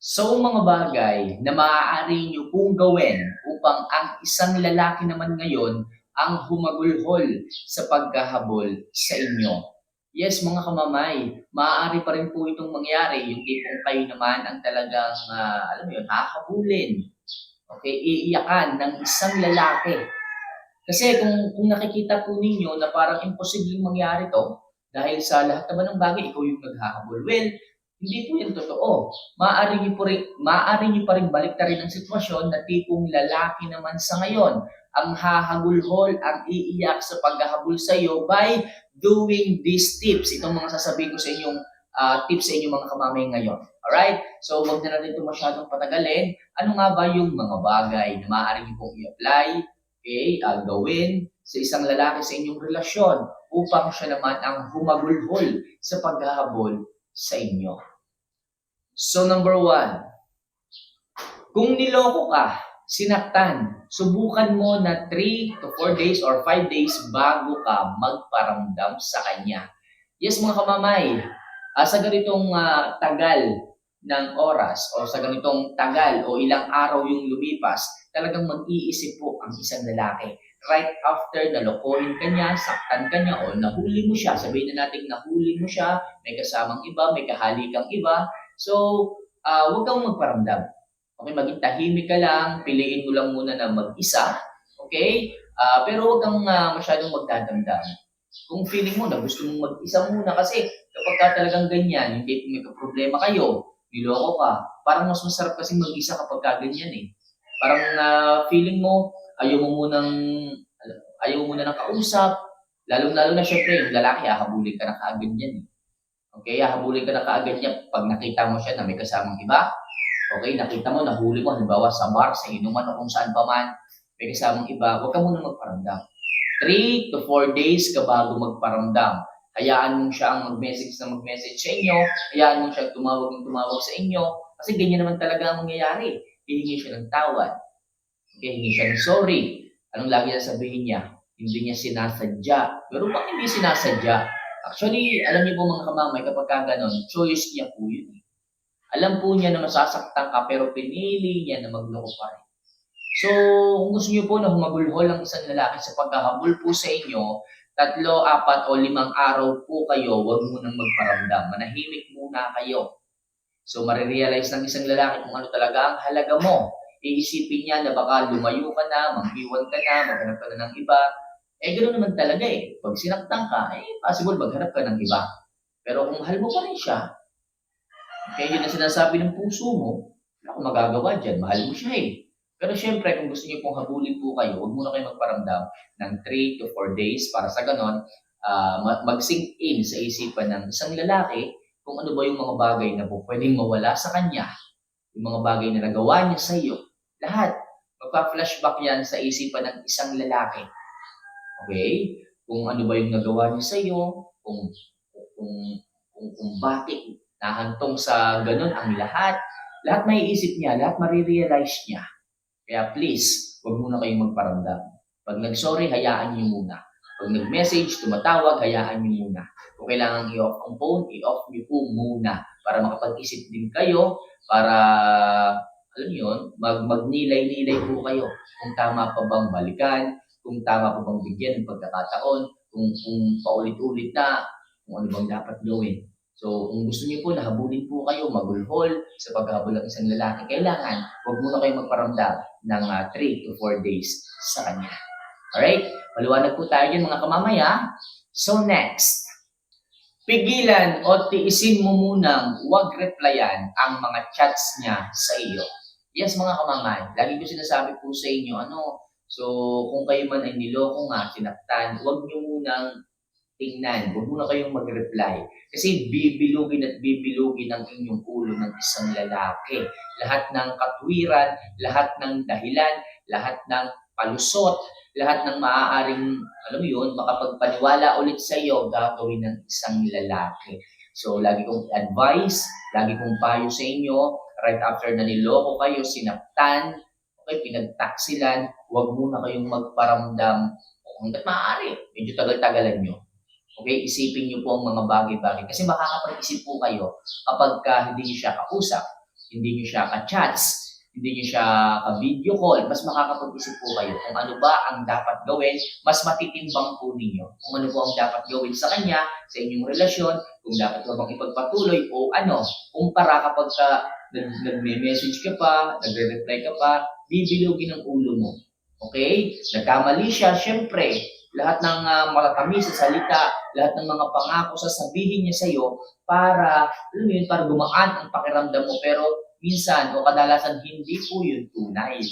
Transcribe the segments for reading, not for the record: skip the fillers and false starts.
So, mga bagay na maaari niyo pong gawin upang ang isang lalaki naman ngayon ang humagulhol sa pagkahabol sa inyo. Yes, mga kamamay, maaari pa rin po itong mangyari, yung tipong kayo naman ang talagang, alam mo yun, hahabulin, okay, iiyakan ng isang lalaki. Kasi kung nakikita po ninyo na parang imposibleng mangyari to, dahil sa lahat naman ng bagay, ikaw yung naghahabol. Well, hindi po yan totoo. Maaari niyo pa rin baliktarin ang sitwasyon na tipong lalaki naman sa ngayon ang hahagulhol, ang iiyak sa paghahabol sa iyo by doing these tips. Itong mga sasabihin ko sa inyong tips sa inyong mga kamamay ngayon. Alright? So, wag na natin ito masyadong patagalin. Ano nga ba yung mga bagay na maaari niyo pong i-apply, okay, gawin sa isang lalaki sa inyong relasyon upang siya naman ang humagulhol sa paghahabol sa inyo. So number one, kung niloko ka, sinaktan, subukan mo na 3 to 4 days or 5 days bago ka magparamdam sa kanya. Yes, mga kamamay, sa ganitong tagal ng oras o sa ganitong tagal o ilang araw yung lumipas, talagang mag-iisip po ang isang lalaki. Right after na lokohin ka niya, saktan ka niya, o nahuli mo siya, sabihin na natin nahuli mo siya, may kasamang iba, may kahalikang iba, so huwag kang magparamdam. Okay, maging tahimik ka lang, piliin mo lang muna na mag-isa, okay? Pero huwag kang masyadong magdadamdam. Kung feeling mo na gusto mong mag-isa muna kasi kapag ka talagang ganyan, hindi may problema kayo, niloko ka, parang mas masarap kasi mag-isa kapag ka ganyan eh. Parang feeling mo, ayaw mo muna ng kausap, lalong-lalo na syempre yung lalaki, hahabulin ka na kaagad yan eh. Okay, hahabulin ka na kaagad niya pag nakita mo siya na may kasamang iba. Okay, nakita mo, nahuli mo, halimbawa sa bar, sa inuman o kung saan pa man, may kasamang iba, huwag ka muna magparamdam. 3 to 4 days ka bago magparamdam. Hayaan mo siya ang mag-message na mag-message sa inyo, hayaan mo siya tumawag sa inyo, kasi ganyan naman talaga ang mangyayari. Hihingi siya ng tawad. Okay, hingi siya ng sorry. Anong lagi na sabihin niya? Hindi niya sinasadya. Pero bakit hindi sinasadya? Actually, alam niyo po mga kamamay, kapag ka ganon, choice niya po yun. Alam po niya na masasaktan ka, pero pinili niya na magloko pa rin. So, kung gusto niyo po na humagulhol ang isang lalaki sa paghahabol po sa inyo, 3, 4 o 5 araw po kayo, huwag munang magparamdam. Manahimik muna kayo. So, marirealize ng isang lalaki kung ano talaga ang halaga mo. Iisipin niya na baka lumayo ka na, mag-iwan ka na, maghanap ka na ng iba. Ganoon naman talaga eh. Pag sinaktan ka, possible maghanap ka ng iba. Pero kung mahal mo pa rin siya, okay, yun ang sinasabi ng puso mo, wala akong magagawa dyan, mahal mo siya eh. Pero syempre, kung gusto niyo pong habulin po kayo, huwag muna kayo magparamdam ng 3 to 4 days para sa ganon, mag-sink in sa isipan ng isang lalaki kung ano ba yung mga bagay na po pwedeng mawala sa kanya, yung mga bagay na nagawa niya sa iyo. Lahat, magpa-flashback yan sa isipan ng isang lalaki. Okay? Kung ano ba yung nagawa niya sa iyo, kung bakit nahantong sa ganun ang lahat maiisip niya, lahat marirealize niya. Kaya please, huwag muna kayong magparamdam. Pag nag-sorry, hayaan niyo muna. Pag nag-message, tumatawag, hayaan niyo muna. Kung kailangan i-off ang phone, i-off niyo po muna para makapag-isip din kayo, para alam niyo yun, magnilay-nilay po kayo kung tama pa bang balikan, kung tama pa bang bigyan ng pagkakataon, kung paulit-ulit na, kung ano bang dapat gawin. So, kung gusto niyo po na habulin po kayo, magulhol sa paghabol ng isang lalaki, kailangan huwag muna kayong magparamdam ng 3 to 4 days sa kanya. Alright? Maliwanag po tayo dyan mga kamamaya. So next, pigilan o tiisin mo munang huwag replyan ang mga chats niya sa iyo. Yes, mga kamamay, lagi ko sinasabi po sa inyo, so kung kayo man ay niloko nga, sinaktan, huwag niyo munang tingnan, huwag muna kayong mag-reply. Kasi bibilugin at bibilugin ang inyong ulo ng isang lalaki. Lahat ng katwiran, lahat ng dahilan, lahat ng palusot, lahat ng maaaring, alam mo yun, makapagpaniwala ulit sa iyo, gagawin ng isang lalaki. So, lagi kong advice, lagi kong payo sa inyo, right after na niloko kayo, sinaktan, okay, pinagtaksilan, huwag muna kayong magparamdam hanggat maaari. Medyo tagal-tagalan nyo. Okay, isipin niyo po ang mga bagay-bagay. Kasi makakapag-isip po kayo kapag hindi niyo siya kausap. hindi nyo siya ka-chats, hindi nyo siya ka-video call, mas makakapag-isip po kayo kung ano ba ang dapat gawin, mas matitimbang po ninyo kung ano po ang dapat gawin sa kanya, sa inyong relasyon, kung dapat ba bang ipagpatuloy o ano, kumpara kapag nagme-message ka pa, nagre-reply ka pa, bibilugin ang ulo mo. Okay? Nagkamali siya, syempre, lahat ng matatamis sa salita, lahat ng mga pangako sasabihin niya sa iyo para, alam mo yun, para gumaan ang pakiramdam mo. Pero minsan o kadalasan hindi po yun tunay.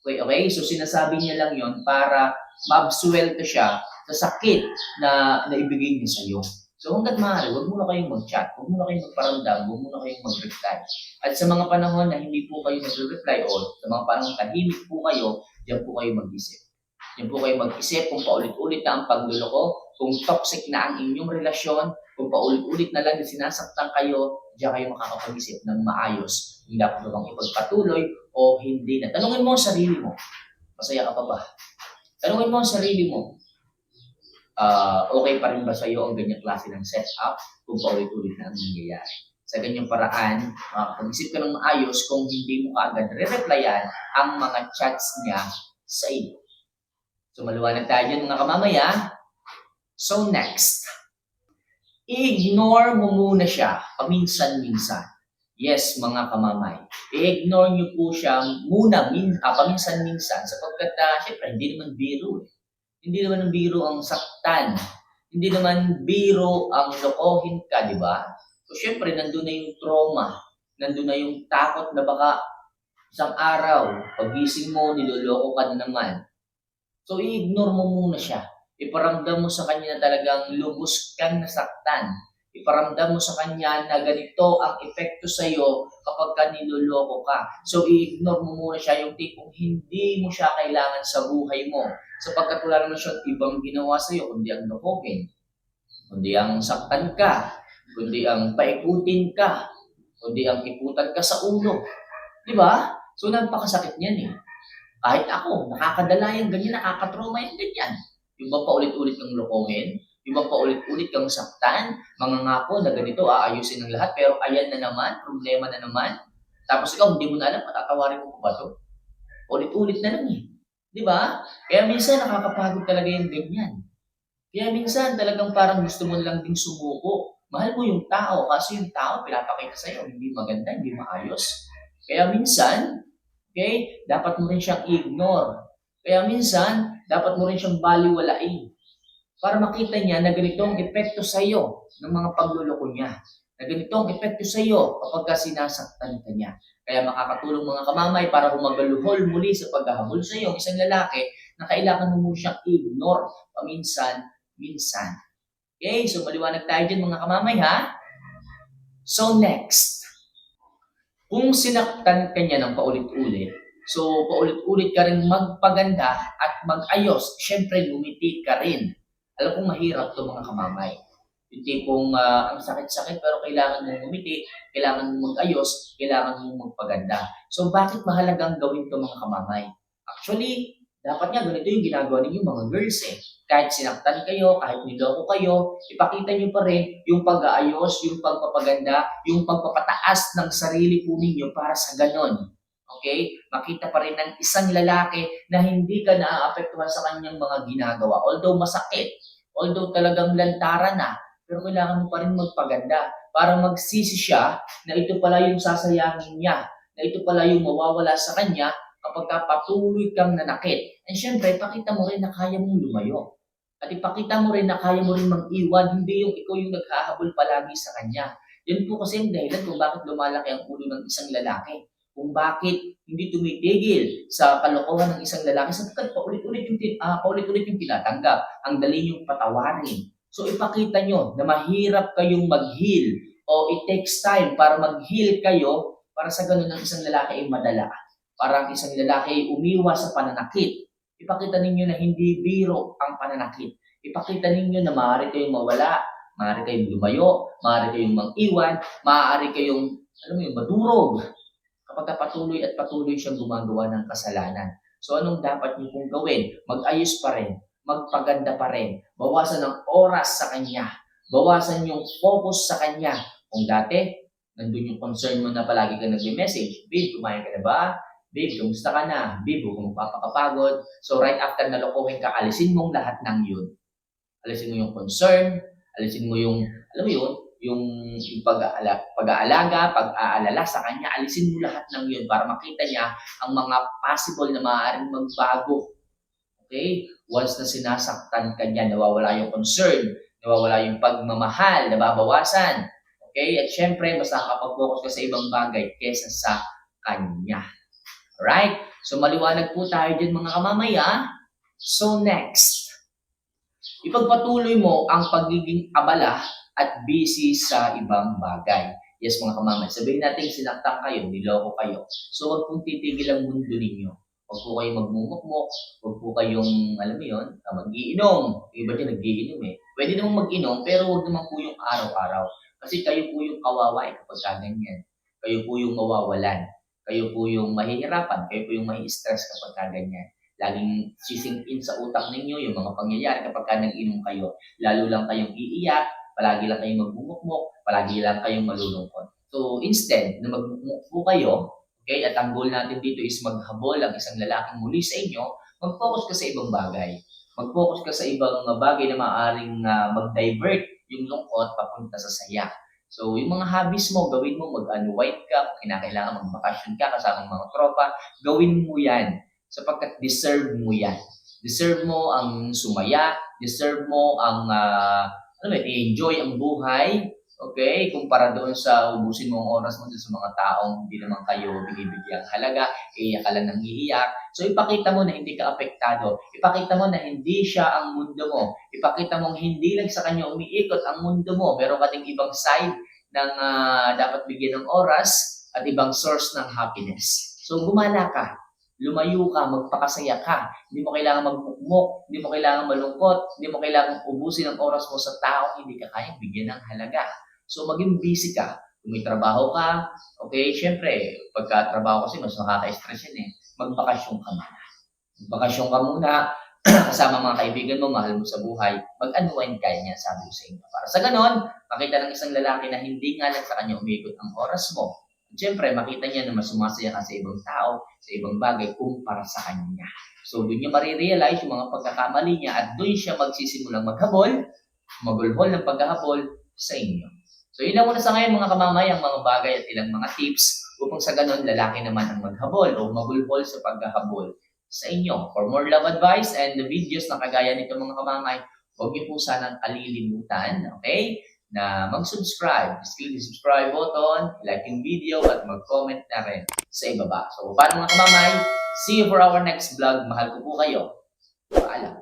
Okay? So sinasabi niya lang yun para maabsuelto siya sa sakit na naibigay niya sa iyo. So hanggat maaari, huwag muna kayong mag-chat, huwag muna kayong magparamdam, huwag muna kayong mag-reply. At sa mga panahon na hindi po kayo nag-reply o sa mga panahon tahimik po kayo, diyan po kayo mag-isip. Diyan po kayo mag-isip kung paulit-ulit na ang pagluloko, kung toxic na ang inyong relasyon, kung paulit-ulit na lang na sinasaktan kayo, diyan kayo makakapag-isip ng maayos. Hindi dapat bang ipagpatuloy o hindi na. Tanungin mo ang sarili mo, masaya ka pa ba? Tanungin mo ang sarili mo, okay pa rin ba sa iyo ang ganyang klase ng setup kung paulit-ulit na ang nangyayari? Sa ganyang paraan, makakapag-isip ka ng maayos kung hindi mo kaagad re-replyan ang mga chats niya sa iyo. So, maliwanag tayo dyan mga kamamaya. So, next. I-ignore mo muna siya paminsan-minsan. Yes, mga kamamay. I-ignore nyo po siya muna, paminsan-minsan sapagkat, syempre, hindi naman biro. Hindi naman ang biro ang saktan. Hindi naman biro ang lokohin ka, di ba? So, syempre, nandun na yung trauma. Nandun na yung takot na baka isang araw, pagising mo, niloloko ka na naman. So, i-ignore mo muna siya. Iparamdam mo sa kanya na talagang lubos kang nasaktan. Iparamdam mo sa kanya na ganito ang epekto sa iyo kapag ka niloloko ka. So, i-ignore mo muna siya yung tipong hindi mo siya kailangan sa buhay mo. Sapagkat wala naman siya ibang ginawa sa iyo kundi ang lokohin, kundi ang saktan ka, kundi ang paikutin ka, kundi ang iputan ka sa ulo. Di ba? So, napakasakit niyan eh. Kahit ako, nakakadala yung ganyan, nakakatrauma yung ganyan. Yung ba paulit-ulit kang lokohin? Yung ba paulit-ulit kang saktan? Mangangako na ganito, aayusin ng lahat, pero ayan na naman, problema na naman. Tapos ikaw, hindi mo na alam, patatawarin mo ba ito? Ulit-ulit na lang eh. Di ba? Kaya minsan, nakakapagod talaga yung ganyan. Kaya minsan, talagang parang gusto mo lang ding sumuko. Mahal mo yung tao, kasi yung tao, pinapakita sa'yo, hindi maganda, hindi maayos. Kaya minsan, okay, dapat mo rin siyang ignore. Kaya minsan, dapat mo rin siyang baliwalain para makita niya na ganito ang epekto sa iyo ng mga pagluloko niya. Na ganito ang epekto sa iyo kapag sinasaktan ka niya. Kaya makakatulong mga kamamay para humagaluhol muli sa paghahabol sa iyo isang lalaki na kailangan mo siyang ignore paminsan-minsan. Okay, so maliwanag tayo dyan mga kamamay ha. So next, kung sinaktan ka niya ng paulit-ulit, so paulit-ulit ka rin magpaganda at mag-ayos, syempre lumiti ka rin. Alam kong mahirap to mga kamamay. Yung tipong ang sakit-sakit pero kailangan mong umiti, kailangan mong mag-ayos, kailangan mong magpaganda. So bakit mahalagang gawin to mga kamamay? Actually, dapat nga ganito yung ginagawa ninyo mga girls eh. Kahit sinaktan kayo, kahit niloko kayo, ipakita nyo pa rin yung pag-aayos, yung pagpapaganda, yung pagpapataas ng sarili po ninyo para sa ganon. Okay? Makita pa rin ng isang lalaki na hindi ka naaapektuhan sa kanyang mga ginagawa. Although masakit, although talagang lantaran na, pero kailangan mo pa rin magpaganda para magsisi siya na ito pala yung sasayangin niya, na ito pala yung mawawala sa kanya kapag patuloy kang nanakit. And syempre, ipakita mo rin na kaya mong lumayo. At ipakita mo rin na kaya mo rin mang-iwan, hindi yung ikaw yung naghahabol palagi sa kanya. Yan po kasi ang dahilan kung bakit lumalaki ang ulo ng isang lalaki. Kung bakit hindi tumitigil sa kalokohan ng isang lalaki sapagkat paulit-ulit yung tinatanggap. Ang dali niyong patawarin. So ipakita nyo na mahirap kayong mag-heal o it takes time para mag-heal kayo para sa ganun ng isang lalaki ay madala. Para ang isang lalaki ay umiwas sa pananakit. Ipakita ninyo na hindi biro ang pananakit. Ipakita ninyo na maaari kayong mawala, maaari kayong lumayo, maaari kayong mag-iwan, maaari kayong, madurog kapag patuloy at patuloy siyang gumagawa ng kasalanan. So anong dapat niyo pong gawin? Mag-ayos pa rin, magpaganda pa rin, bawasan ng oras sa kanya, bawasan yung focus sa kanya. Kung dati, Nandun yung concern mo na palagi ka nag-message. Babe, kumain ka na ba? Babe, kumusta ka na? Babe, huwag kang magpapakapagod. So right after na lokohin ka, alisin mong lahat ng yun. Alisin mo yung concern, alisin mo yung, alam mo yun, yung pag-aalaga, pag-aalala sa kanya, alisin mo lahat ng yun para makita niya ang mga possible na maaaring magbago. Okay? Once na sinasaktan ka niya, nawawala yung concern, nawawala yung pagmamahal, nababawasan. Okay? At syempre, mas nakakapag-focus ka sa ibang bagay kesa sa kanya. Alright? So, maliwanag po tayo dyan mga kamamaya. So, next. Ipagpatuloy mo ang pagiging abala at busy sa ibang bagay. Yes, mga kamamay. Sabihin natin, sinaktan kayo, niloko kayo. So, huwag pong titigil ang mundo ninyo. Huwag po kayong magmumukmok. Huwag po kayong, alam mo yun, mag-iinom. Iba dyan, nag-iinom eh. Pwede namang mag-inom, pero huwag naman po yung araw-araw. Kasi kayo po yung kawawa kapag ganyan. Kayo po yung mawawalan. Kayo po yung mahihirapan. Kayo po yung mahi-stress kapag ganyan. Laging sisingin sa utak ninyo yung mga pangyayari kapag nag-inom kayo. Lalo lang kayong iiyak, palagi lang kayong magmumukmok, palagi lang kayong malulungkot. So instead na magmumuk po kayo, okay, at ang goal natin dito is maghabol ang isang lalaking muli sa inyo, mag-focus ka sa ibang bagay. Mag-focus ka sa ibang bagay na maaaring mag-divert yung lungkot papunta sa saya. So, yung mga hobbies mo, gawin mo, mag-unwind ka, kung kinakailangan mag-vacation ka kasama mga tropa, gawin mo yan sapagkat deserve mo yan. Deserve mo ang sumaya, deserve mo ang i-enjoy ang buhay, okay? Kumpara doon sa ubusin mo ang oras mo sa mga taong hindi naman kayo binibigyang halaga, iiyak ka lang ng iiyak. So ipakita mo na hindi ka apektado, ipakita mo na hindi siya ang mundo mo, ipakita mo hindi lang sa kanya umiikot ang mundo mo, meron ka ding ibang side ng dapat bigyan ng oras at ibang source ng happiness. So gumala ka, lumayo ka, magpakasaya ka. Hindi mo kailangan magmukmok, hindi mo kailangan malungkot, hindi mo kailangan ubusin ang oras mo sa taong hindi ka kayang bigyan ng halaga. So maging busy ka. Kung may trabaho ka, okay, syempre, pagka-trabaho kasi mas nakaka-stress yan eh. Magbakasyon ka muna. Magbakasyon ka muna, kasama mga kaibigan mo, mahal mo sa buhay, mag-unwind ka niya, sabi ko sa inyo. Para sa ganon, makita ng isang lalaki na hindi nga lang sa kanya umikot ang oras mo. Siyempre, makita niya na mas sumasaya ka sa ibang tao, sa ibang bagay, kumpara sa kanya. So, doon niya marirealize yung mga pagkakamali niya at doon siya magsisimulang maghabol, magulhol ng paghahabol sa inyo. So, yun lang muna sa ngayon mga kamamay, ang mga bagay at ilang mga tips upang sa ganun, lalaki naman ang maghabol o magulhol sa paghahabol sa inyo. For more love advice and the videos na kagaya nito mga kamamay, huwag niyo po sanang kalilimutan, okay? Na mag-subscribe. Click the subscribe button, like yung video, at mag-comment na rin sa ibaba. So, paano mga kamamay? See you for our next vlog. Mahal ko po kayo. Paalam.